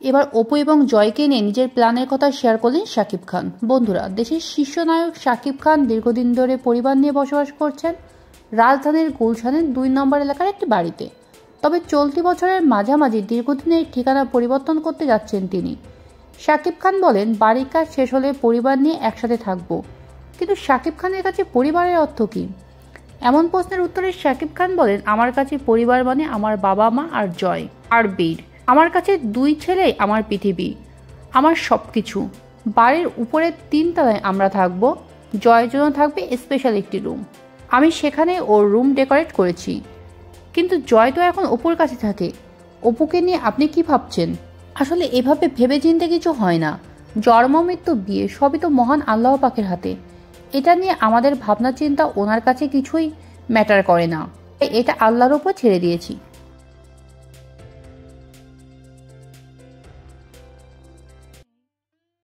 এবার অপু এবং জয়কে নিয়ে নিজের প্ল্যানের কথা শেয়ার করলেন শাকিব খান। বন্ধুরা, দেশের শীর্ষ নায়ক শাকিব খান দীর্ঘদিন ধরে পরিবার নিয়ে বসবাস করছেন রাজধানীর গুলশানের 2 নম্বর এলাকার একটি বাড়িতে। তবে চলতি বছরের মাঝামাঝি দীর্ঘদিনের ঠিকানা পরিবর্তন করতে যাচ্ছেন তিনি। শাকিব খান বলেন, বাড়ির কাজ শেষ হলে পরিবার নিয়ে একসাথে থাকবো। কিন্তু শাকিব খানের কাছে পরিবারের অর্থ কী? এমন প্রশ্নের উত্তরে শাকিব খান বলেন, আমার কাছে পরিবার মানে আমার বাবা মা আর জয় আর বীর। আমার কাছে 2 ছেলেই আমার পৃথিবী, আমার সব কিছু। বাড়ির উপরের 3 তলায় আমরা থাকবো। জয়ের জন্য থাকবে স্পেশাল একটি রুম, আমি সেখানে ওর রুম ডেকোরেট করেছি। কিন্তু জয় তো এখন অপুর কাছে থাকে। অপুকে নিয়ে আপনি কি ভাবছেন? আসলে এভাবে ভেবে চিন্তে কিছু হয় না। জন্ম মৃত্যু বিয়ে সবই তো মহান আল্লাহ পাকের হাতে। এটা নিয়ে আমাদের ভাবনা চিন্তা ওনার কাছে কিছুই ম্যাটার করে না। এটা আল্লাহর উপর ছেড়ে দিয়েছি।